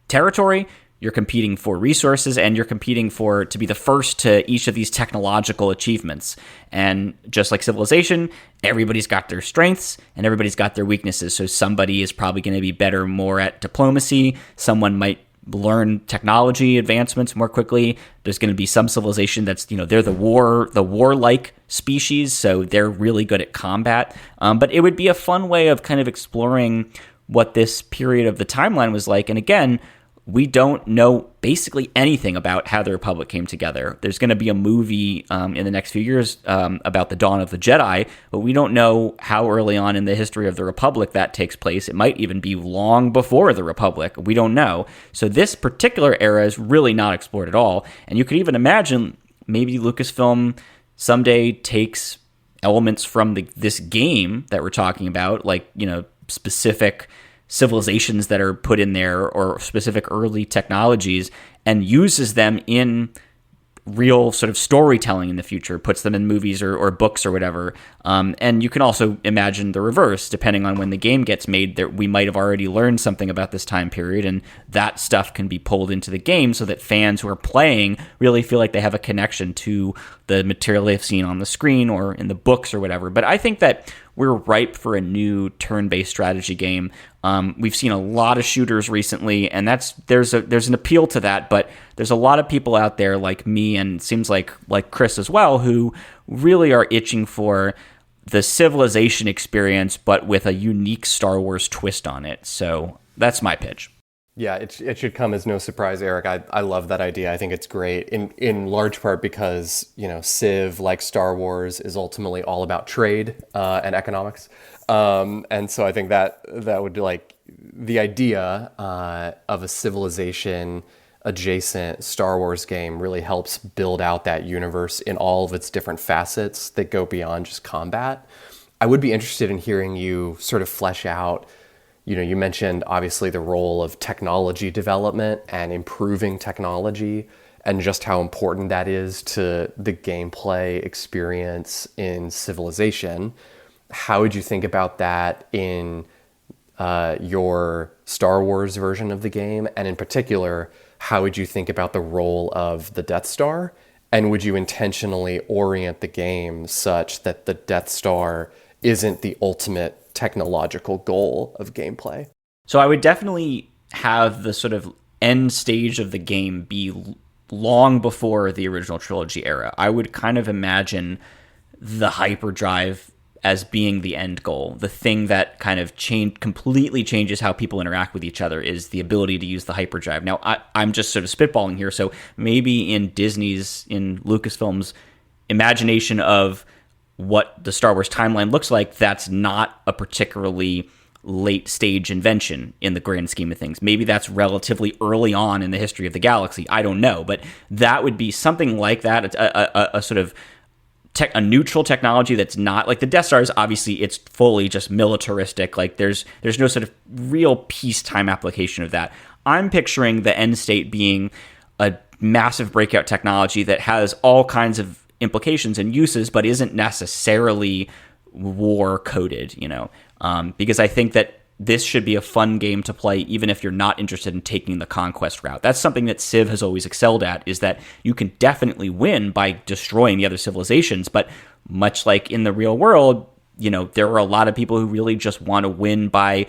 territory, you're competing for resources, and you're competing to be the first to each of these technological achievements. And just like Civilization, everybody's got their strengths and everybody's got their weaknesses. So somebody is probably going to be better more at diplomacy. Someone might learn technology advancements more quickly. There's going to be some civilization that's, they're the warlike species, so they're really good at combat. But it would be a fun way of kind of exploring what this period of the timeline was like. And again, we don't know basically anything about how the Republic came together. There's going to be a movie in the next few years about the dawn of the Jedi, but we don't know how early on in the history of the Republic that takes place. It might even be long before the Republic. We don't know. So this particular era is really not explored at all. And you could even imagine maybe Lucasfilm someday takes elements from this game that we're talking about, like, specific civilizations that are put in there or specific early technologies, and uses them in real sort of storytelling in the future, puts them in movies or books or whatever. And you can also imagine the reverse, depending on when the game gets made, that we might have already learned something about this time period, and that stuff can be pulled into the game so that fans who are playing really feel like they have a connection to the material they've seen on the screen or in the books or whatever. But I think that we're ripe for a new turn-based strategy game. We've seen a lot of shooters recently, and there's an appeal to that, but there's a lot of people out there like me, and it seems like Chris as well, who really are itching for the Civilization experience, but with a unique Star Wars twist on it. So that's my pitch. Yeah, it should come as no surprise, Eric. I love that idea. I think it's great, in large part because, Civ, like Star Wars, is ultimately all about trade and economics. And so I think that would, like, the idea of a Civilization adjacent Star Wars game really helps build out that universe in all of its different facets that go beyond just combat. I would be interested in hearing you sort of flesh out, you mentioned obviously the role of technology development and improving technology, and just how important that is to the gameplay experience in Civilization. How would you think about that in your Star Wars version of the game? And in particular, how would you think about the role of the Death Star? And would you intentionally orient the game such that the Death Star isn't the ultimate technological goal of gameplay? So I would definitely have the sort of end stage of the game be long before the original trilogy era. I would kind of imagine the hyperdrive as being the end goal. The thing that kind of completely changes how people interact with each other is the ability to use the hyperdrive. Now, I'm just sort of spitballing here, so maybe in Lucasfilm's imagination of what the Star Wars timeline looks like, that's not a particularly late stage invention in the grand scheme of things. Maybe that's relatively early on in the history of the galaxy. I don't know, but that would be something like that. A sort of a neutral technology that's not like the Death Star is obviously it's fully just militaristic. Like there's no sort of real peacetime application of that. I'm picturing the end state being a massive breakout technology that has all kinds of implications and uses, but isn't necessarily war coded, because I think that this should be a fun game to play, even if you're not interested in taking the conquest route. That's something that Civ has always excelled at, is that you can definitely win by destroying the other civilizations. But much like in the real world, there are a lot of people who really just want to win by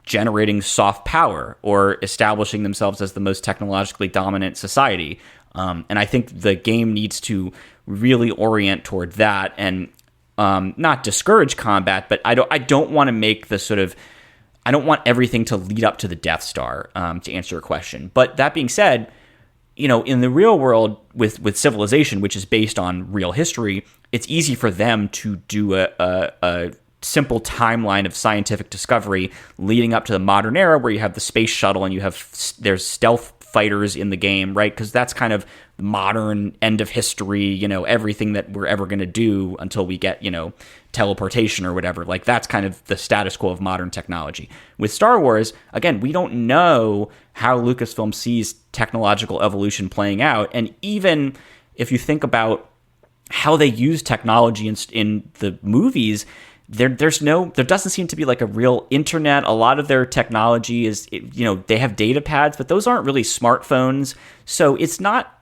generating soft power or establishing themselves as the most technologically dominant society. And I think the game needs to really orient toward that and not discourage combat, but I don't want to make the sort of, I don't want everything to lead up to the Death Star, to answer your question. But that being said, in the real world with Civilization, which is based on real history, it's easy for them to do a simple timeline of scientific discovery leading up to the modern era, where you have the space shuttle and there's stealth fighters in the game, right? Because that's kind of modern end of history, everything that we're ever going to do until we get, teleportation or whatever. Like that's kind of the status quo of modern technology. With Star Wars, again, we don't know how Lucasfilm sees technological evolution playing out. And even if you think about how they use technology in the movies, there doesn't seem to be like a real internet. A lot of their technology is, they have data pads, but those aren't really smartphones. So it's not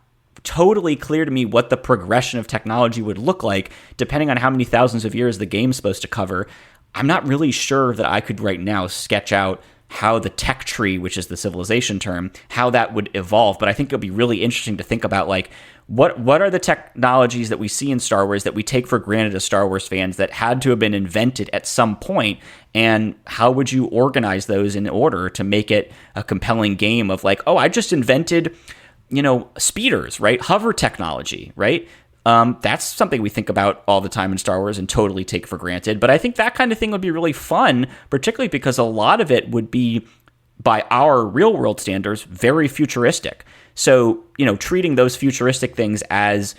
totally clear to me what the progression of technology would look like, depending on how many thousands of years the game's supposed to cover. I'm not really sure that I could right now sketch out how the tech tree, which is the civilization term, how that would evolve. But I think it'll be really interesting to think about, like, what are the technologies that we see in Star Wars that we take for granted as Star Wars fans that had to have been invented at some point, and how would you organize those in order to make it a compelling game of, like, oh, I just invented, speeders, right? Hover technology, right? That's something we think about all the time in Star Wars and totally take for granted. But I think that kind of thing would be really fun, particularly because a lot of it would be, by our real world standards, very futuristic. So, treating those futuristic things as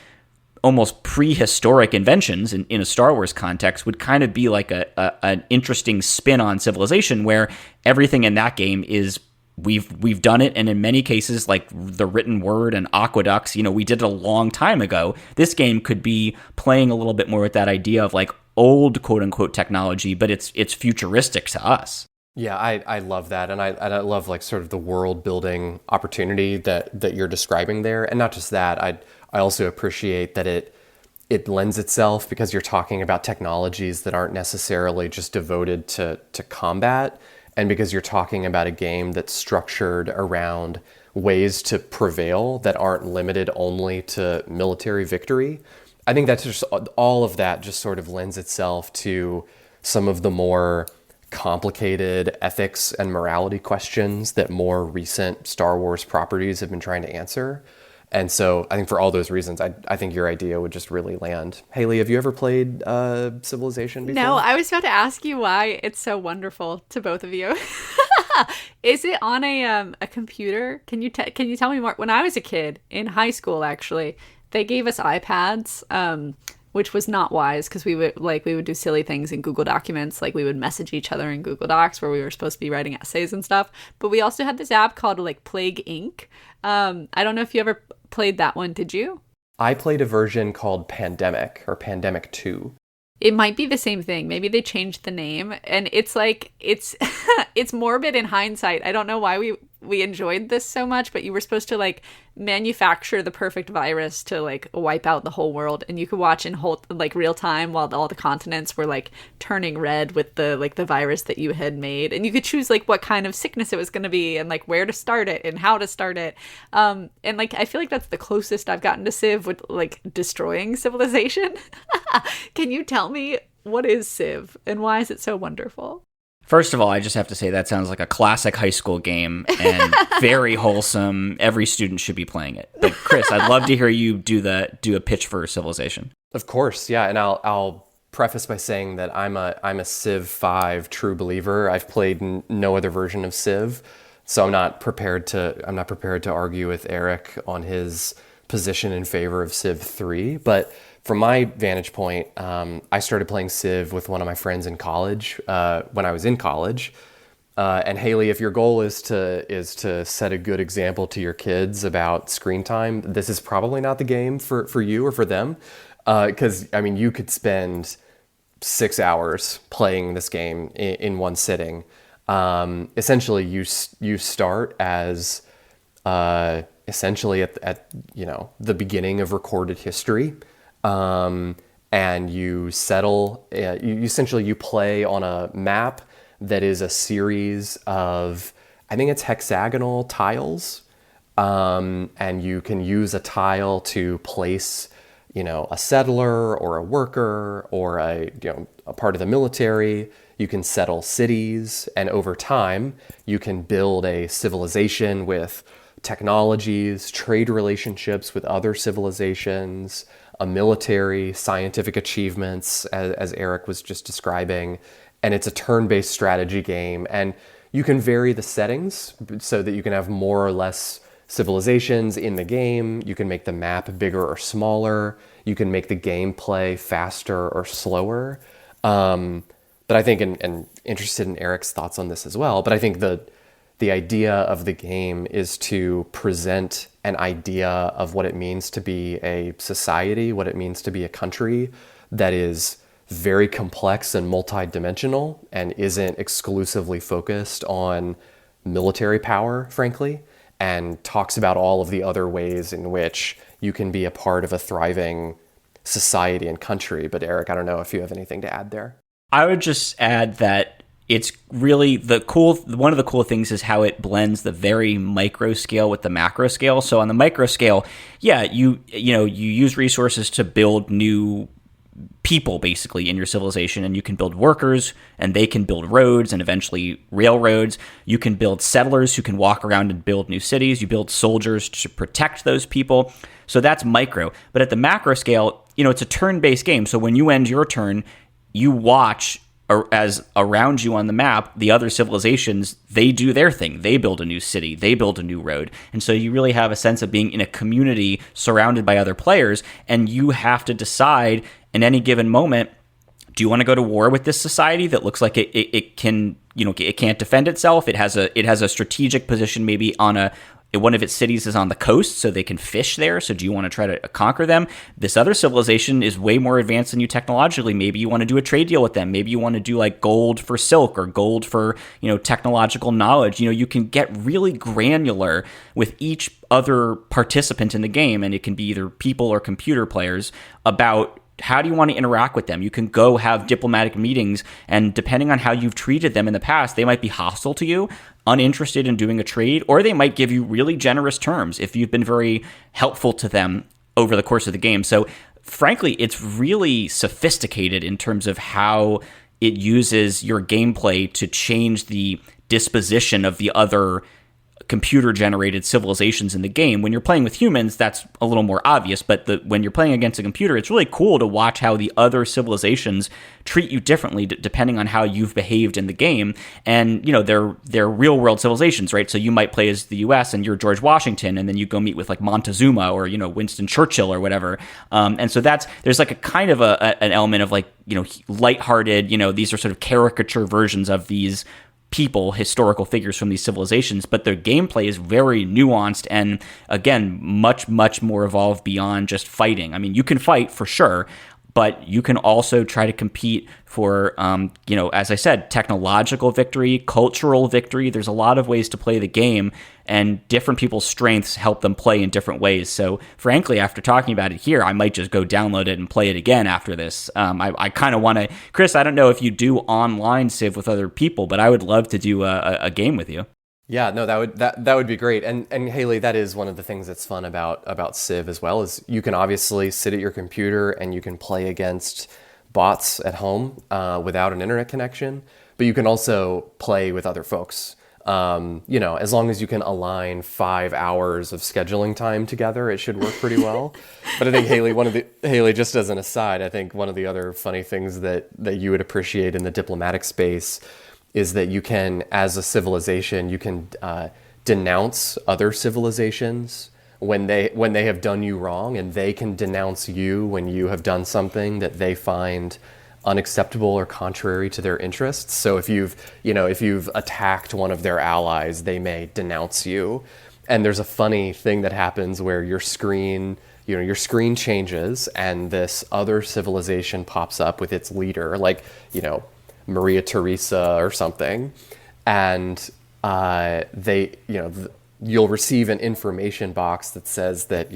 almost prehistoric inventions in a Star Wars context would kind of be like an interesting spin on civilization, where everything in that game is we've done it, and in many cases, like the written word and aqueducts, we did it a long time ago. This game could be playing a little bit more with that idea of like old quote unquote technology, but it's futuristic to us. Yeah, I love that, and I love like sort of the world building opportunity that you're describing there, and not just that. I also appreciate that it lends itself, because you're talking about technologies that aren't necessarily just devoted to combat, and because you're talking about a game that's structured around ways to prevail that aren't limited only to military victory. I think that's just all of that just sort of lends itself to some of the more complicated ethics and morality questions that more recent Star Wars properties have been trying to answer. And so I think for all those reasons, I think your idea would just really land. Haley, have you ever played Civilization before? No, I was about to ask you why it's so wonderful to both of you. Is it on a computer? Can you tell me more? When I was a kid, in high school actually, they gave us iPads, which was not wise, because we would do silly things in Google Documents, like we would message each other in Google Docs where we were supposed to be writing essays and stuff. But we also had this app called like Plague Inc. I don't know if you ever played that one. Did you? I played a version called Pandemic, or Pandemic 2. It might be the same thing. Maybe they changed the name, and it's like it's morbid in hindsight. I don't know why we enjoyed this so much, but you were supposed to like manufacture the perfect virus to like wipe out the whole world, and you could watch in whole like real time while all the continents were like turning red with the virus that you had made, and you could choose like what kind of sickness it was going to be, and like where to start it and how to start it. And like I feel like that's the closest I've gotten to Civ with like destroying civilization. Can you tell me, what is Civ and why is it so wonderful? First of all, I just have to say that sounds like a classic high school game and very wholesome. Every student should be playing it. But Chris, I'd love to hear you do a pitch for Civilization. Of course, yeah, and I'll preface by saying that I'm a Civ 5 true believer. I've played no other version of Civ, so I'm not prepared to argue with Eric on his position in favor of Civ 3, but from my vantage point, I started playing Civ with one of my friends in college when I was in college. And Haley, if your goal is to set a good example to your kids about screen time, this is probably not the game for you or for them. Because, I mean, you could spend 6 hours playing this game in one sitting. Essentially, you start as essentially at the beginning of recorded history. And you settle, you play on a map that is a series of, I think it's hexagonal tiles. And you can use a tile to place, a settler or a worker or a part of the military. You can settle cities, and over time you can build a civilization with technologies, trade relationships with other civilizations, a military, scientific achievements, as Eric was just describing. And it's a turn-based strategy game. And you can vary the settings so that you can have more or less civilizations in the game. You can make the map bigger or smaller. You can make the gameplay faster or slower. But I think, and interested in Eric's thoughts on this as well, but I think the idea of the game is to present an idea of what it means to be a society, what it means to be a country that is very complex and multidimensional and isn't exclusively focused on military power, frankly, and talks about all of the other ways in which you can be a part of a thriving society and country. But Eric, I don't know if you have anything to add there. I would just add that it's really one of the cool things is how it blends the very micro scale with the macro scale. So on the micro scale, yeah, you use resources to build new people basically in your civilization, and you can build workers and they can build roads and eventually railroads. You can build settlers who can walk around and build new cities. You build soldiers to protect those people. So that's micro. But at the macro scale, it's a turn-based game. So when you end your turn, you watch as around you on the map, the other civilizations, they do their thing. They build a new city. They build a new road. And so you really have a sense of being in a community surrounded by other players, and you have to decide in any given moment, do you want to go to war with this society that looks like it can, it can't defend itself? It has a strategic position maybe on one of its cities is on the coast, so they can fish there. So do you want to try to conquer them? This other civilization is way more advanced than you technologically. Maybe you want to do a trade deal with them. Maybe you want to do like gold for silk or gold for, technological knowledge. You can get really granular with each other participant in the game, and it can be either people or computer players about how do you want to interact with them? You can go have diplomatic meetings, and depending on how you've treated them in the past, they might be hostile to you, uninterested in doing a trade, or they might give you really generous terms if you've been very helpful to them over the course of the game. So frankly, it's really sophisticated in terms of how it uses your gameplay to change the disposition of the other computer-generated civilizations in the game. When you're playing with humans, that's a little more obvious, but when you're playing against a computer, it's really cool to watch how the other civilizations treat you differently depending on how you've behaved in the game. And, they're real-world civilizations, right? So you might play as the U.S. and you're George Washington, and then you go meet with like Montezuma or, Winston Churchill or whatever. And so there's like a kind of an element of like, lighthearted, these are sort of caricature versions of these people, historical figures from these civilizations, but their gameplay is very nuanced and, again, much, much more evolved beyond just fighting. I mean, you can fight for sure, but you can also try to compete for, as I said, technological victory, cultural victory. There's a lot of ways to play the game, and different people's strengths help them play in different ways. So frankly, after talking about it here, I might just go download it and play it again after this. I kind of want to, Chris, I don't know if you do online Civ with other people, but I would love to do a game with you. Yeah, no, that would be great. And Haley, that is one of the things that's fun about Civ as well, is you can obviously sit at your computer and you can play against bots at home without an internet connection, but you can also play with other folks. As long as you can align 5 hours of scheduling time together, it should work pretty well. But I think Haley, just as an aside, I think one of the other funny things that you would appreciate in the diplomatic space is that you can, as a civilization, you can denounce other civilizations when they have done you wrong, and they can denounce you when you have done something that they find unacceptable or contrary to their interests. So if you've attacked one of their allies, they may denounce you. And there's a funny thing that happens where your screen changes and this other civilization pops up with its leader, like, Maria Theresa or something, and you'll receive an information box that says that,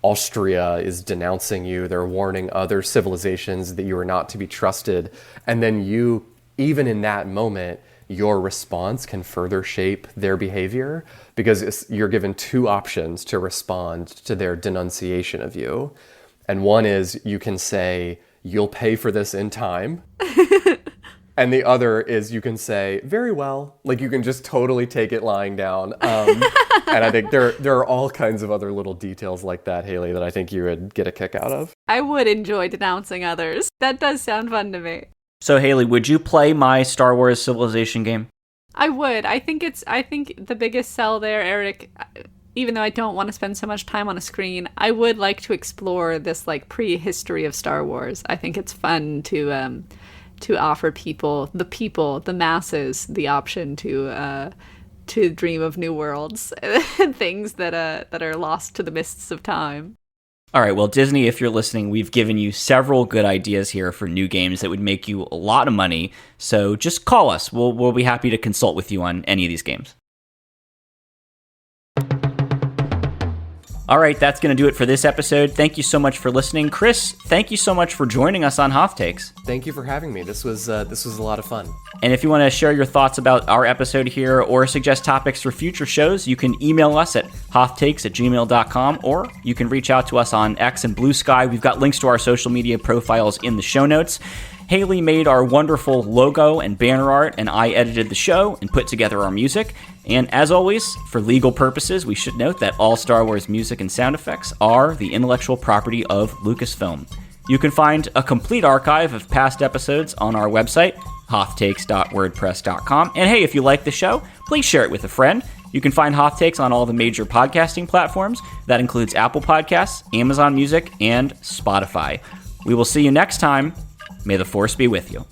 Austria is denouncing you. They're warning other civilizations that you are not to be trusted. And then even in that moment, your response can further shape their behavior, because you're given 2 options to respond to their denunciation of you. And one is you can say, "You'll pay for this in time." And the other is you can say, "Very well." Like, you can just totally take it lying down. And I think there are all kinds of other little details like that, Haley, that I think you would get a kick out of. I would enjoy denouncing others. That does sound fun to me. So Haley, would you play my Star Wars Civilization game? I would. I think the biggest sell there, Eric, even though I don't want to spend so much time on a screen, I would like to explore this like prehistory of Star Wars. I think it's fun to offer the masses, the option to dream of new worlds and things that are lost to the mists of time. All right, well, Disney, if you're listening, we've given you several good ideas here for new games that would make you a lot of money. So just call us. We'll be happy to consult with you on any of these games. All right, that's going to do it for this episode. Thank you so much for listening. Chris, thank you so much for joining us on Hoth Takes. Thank you for having me. This was a lot of fun. And if you want to share your thoughts about our episode here or suggest topics for future shows, you can email us at hothtakes@gmail.com, or you can reach out to us on X and Blue Sky. We've got links to our social media profiles in the show notes. Haley made our wonderful logo and banner art, and I edited the show and put together our music. And as always, for legal purposes, we should note that all Star Wars music and sound effects are the intellectual property of Lucasfilm. You can find a complete archive of past episodes on our website, hothtakes.wordpress.com. And hey, if you like the show, please share it with a friend. You can find Hoth Takes on all the major podcasting platforms. That includes Apple Podcasts, Amazon Music, and Spotify. We will see you next time. May the Force be with you.